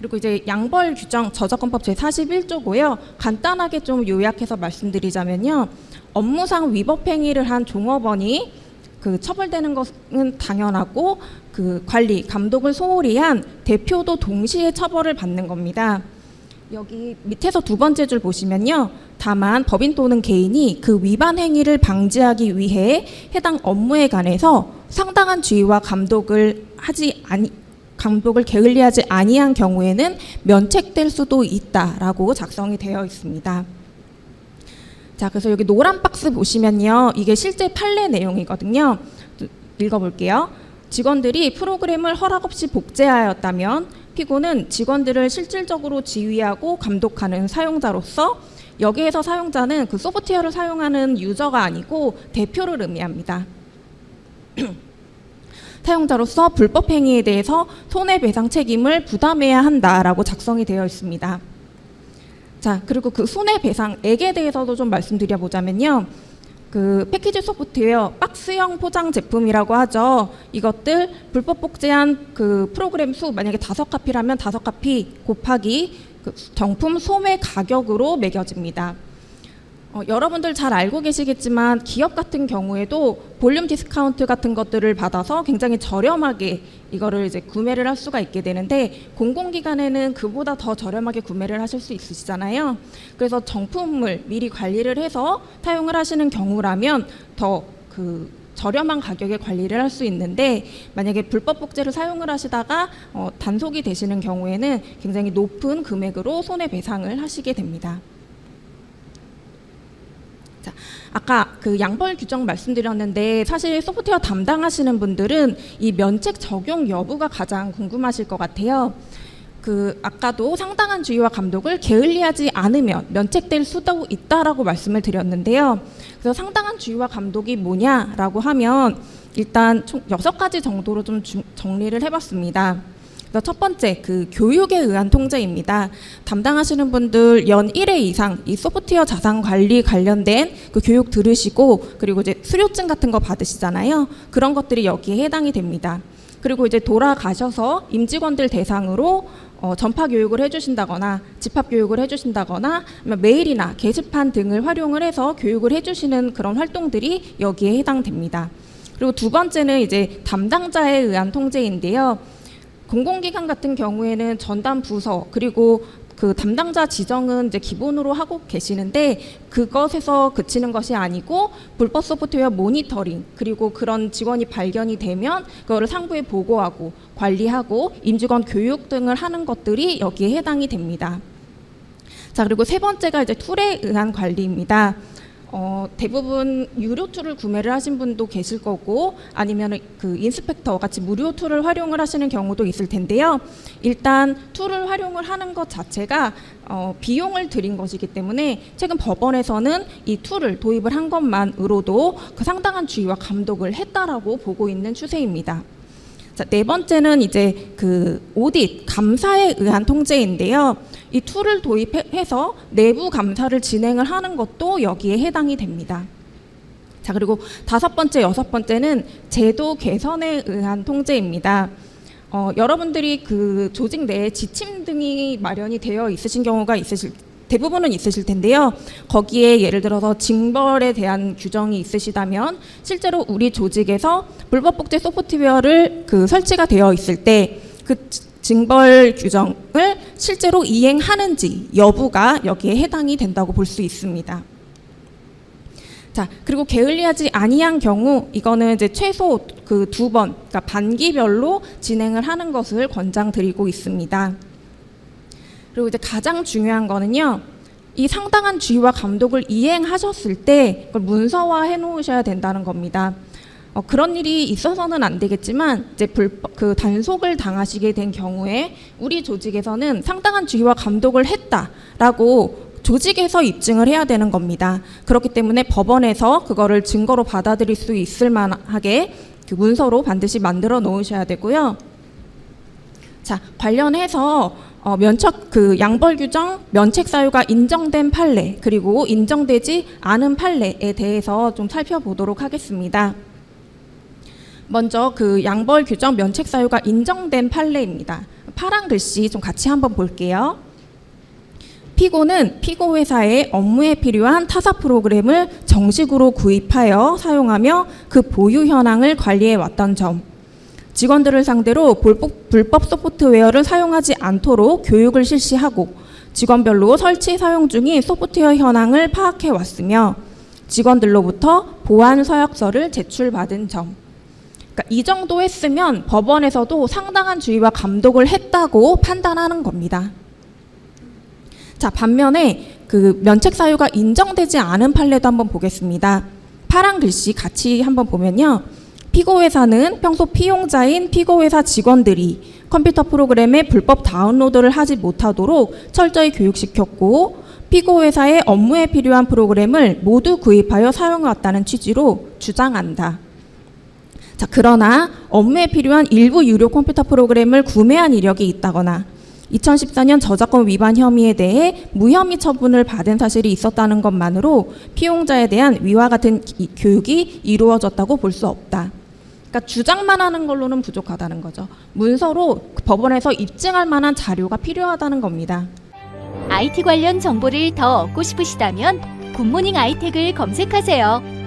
그리고 이제 양벌 규정 저작권법 제41조고요. 간단하게 좀 요약해서 말씀드리자면요. 업무상 위법 행위를 한 종업원이 그 처벌되는 것은 당연하고 그 관리, 감독을 소홀히 한 대표도 동시에 처벌을 받는 겁니다. 여기 밑에서 두 번째 줄 보시면요. 다만 법인 또는 개인이 그 위반 행위를 방지하기 위해 해당 업무에 관해서 상당한 주의와 감독을 게을리하지 아니한 경우에는 면책될 수도 있다라고 작성이 되어 있습니다. 자, 그래서 여기 노란 박스 보시면요. 이게 실제 판례 내용이거든요. 읽어볼게요. 직원들이 프로그램을 허락 없이 복제하였다면 피고는 직원들을 실질적으로 지휘하고 감독하는 사용자로서 여기에서 사용자는 그 소프트웨어를 사용하는 유저가 아니고 대표를 의미합니다. 사용자로서 불법 행위에 대해서 손해배상 책임을 부담해야 한다라고 작성이 되어 있습니다. 자, 그리고 그 손해배상액에 대해서도 좀 말씀드려보자면요. 그 패키지 소프트웨어 박스형 포장 제품이라고 하죠. 이것들 불법 복제한 그 프로그램 수 만약에 5카피라면 5카피 곱하기 그 정품 소매 가격으로 매겨집니다. 여러분들 잘 알고 계시겠지만 기업 같은 경우에도 볼륨 디스카운트 같은 것들을 받아서 굉장히 저렴하게 이거를 이제 구매를 할 수가 있게 되는데 공공기관에는 그보다 더 저렴하게 구매를 하실 수 있으시잖아요. 그래서 정품을 미리 관리를 해서 사용을 하시는 경우라면 더 그 저렴한 가격에 관리를 할 수 있는데 만약에 불법 복제를 사용을 하시다가 단속이 되시는 경우에는 굉장히 높은 금액으로 손해배상을 하시게 됩니다. 자, 아까 그 양벌 규정 말씀드렸는데 사실 소프트웨어 담당하시는 분들은 이 면책 적용 여부가 가장 궁금하실 것 같아요. 그 아까도 상당한 주의와 감독을 게을리하지 않으면 면책될 수도 있다라고 말씀을 드렸는데요. 그래서 상당한 주의와 감독이 뭐냐라고 하면 일단 총 6가지 정도로 좀 정리를 해봤습니다. 그래서 첫 번째, 그 교육에 의한 통제입니다. 담당하시는 분들 연 1회 이상 이 소프트웨어 자산 관리 관련된 그 교육 들으시고 그리고 이제 수료증 같은 거 받으시잖아요. 그런 것들이 여기에 해당이 됩니다. 그리고 이제 돌아가셔서 임직원들 대상으로 전파 교육을 해주신다거나 집합 교육을 해주신다거나 메일이나 게시판 등을 활용을 해서 교육을 해주시는 그런 활동들이 여기에 해당됩니다. 그리고 두 번째는 이제 담당자에 의한 통제인데요. 공공기관 같은 경우에는 전담 부서 그리고 그 담당자 지정은 이제 기본으로 하고 계시는데 그것에서 그치는 것이 아니고 불법 소프트웨어 모니터링 그리고 그런 직원이 발견이 되면 그거를 상부에 보고하고 관리하고 임직원 교육 등을 하는 것들이 여기에 해당이 됩니다. 자, 그리고 세 번째가 이제 툴에 의한 관리입니다. 대부분 유료 툴을 구매를 하신 분도 계실 거고 아니면 그 인스펙터 같이 무료 툴을 활용을 하시는 경우도 있을 텐데요. 일단 툴을 활용을 하는 것 자체가 비용을 들인 것이기 때문에 최근 법원에서는 이 툴을 도입을 한 것만으로도 그 상당한 주의와 감독을 했다라고 보고 있는 추세입니다. 자, 네 번째는 이제 그 오딧, 감사에 의한 통제인데요. 이 툴을 도입해서 내부 감사를 진행을 하는 것도 여기에 해당이 됩니다. 자, 그리고 다섯 번째, 여섯 번째는 제도 개선에 의한 통제입니다. 여러분들이 그 조직 내에 지침 등이 마련이 되어 있으신 경우가 대부분은 있으실 텐데요. 거기에 예를 들어서 징벌에 대한 규정이 있으시다면 실제로 우리 조직에서 불법 복제 소프트웨어를 그 설치가 되어 있을 때 그 징벌 규정을 실제로 이행하는지 여부가 여기에 해당이 된다고 볼 수 있습니다. 자, 그리고 게을리하지 아니한 경우 이거는 이제 최소 그 2번, 그러니까 반기별로 진행을 하는 것을 권장드리고 있습니다. 그리고 이제 가장 중요한 거는요. 이 상당한 주의와 감독을 이행하셨을 때 그걸 문서화해 놓으셔야 된다는 겁니다. 그런 일이 있어서는 안 되겠지만 이제 그 단속을 당하시게 된 경우에 우리 조직에서는 상당한 주의와 감독을 했다라고 조직에서 입증을 해야 되는 겁니다. 그렇기 때문에 법원에서 그거를 증거로 받아들일 수 있을 만하게 그 문서로 반드시 만들어 놓으셔야 되고요. 자, 관련해서 그 양벌 규정, 면책 사유가 인정된 판례 그리고 인정되지 않은 판례에 대해서 좀 살펴보도록 하겠습니다. 먼저 그 양벌 규정 면책 사유가 인정된 판례입니다. 파란 글씨 좀 같이 한번 볼게요. 피고는 피고 회사의 업무에 필요한 타사 프로그램을 정식으로 구입하여 사용하며 그 보유 현황을 관리해 왔던 점. 직원들을 상대로 불법 소프트웨어를 사용하지 않도록 교육을 실시하고 직원별로 설치 사용 중인 소프트웨어 현황을 파악해 왔으며 직원들로부터 보안 서약서를 제출받은 점. 그러니까 이 정도 했으면 법원에서도 상당한 주의와 감독을 했다고 판단하는 겁니다. 자, 반면에 그 면책 사유가 인정되지 않은 판례도 한번 보겠습니다. 파란 글씨 같이 한번 보면요. 피고회사는 평소 피용자인 피고회사 직원들이 컴퓨터 프로그램에 불법 다운로드를 하지 못하도록 철저히 교육시켰고 피고회사의 업무에 필요한 프로그램을 모두 구입하여 사용해왔다는 취지로 주장한다. 자, 그러나 업무에 필요한 일부 유료 컴퓨터 프로그램을 구매한 이력이 있다거나 2014년 저작권 위반 혐의에 대해 무혐의 처분을 받은 사실이 있었다는 것만으로 피용자에 대한 위와 같은 교육이 이루어졌다고 볼 수 없다. 그러니까 주장만 하는 걸로는 부족하다는 거죠. 문서로 법원에서 입증할 만한 자료가 필요하다는 겁니다. IT 관련 정보를 더 얻고 싶으시다면 굿모닝 아이텍을 검색하세요.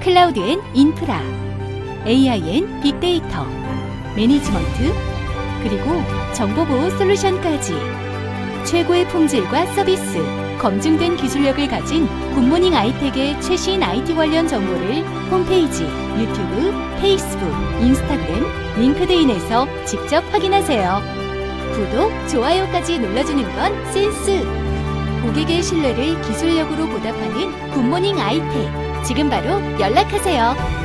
클라우드 앤 인프라, AI 앤 빅데이터, 매니지먼트, 그리고 정보보호 솔루션까지 최고의 품질과 서비스, 검증된 기술력을 가진 굿모닝 아이텍의 최신 IT 관련 정보를 홈페이지, 유튜브, 페이스북, 인스타그램, 링크드인에서 직접 확인하세요. 구독, 좋아요까지 눌러주는 건 센스! 고객의 신뢰를 기술력으로 보답하는 굿모닝 아이텍. 지금 바로 연락하세요.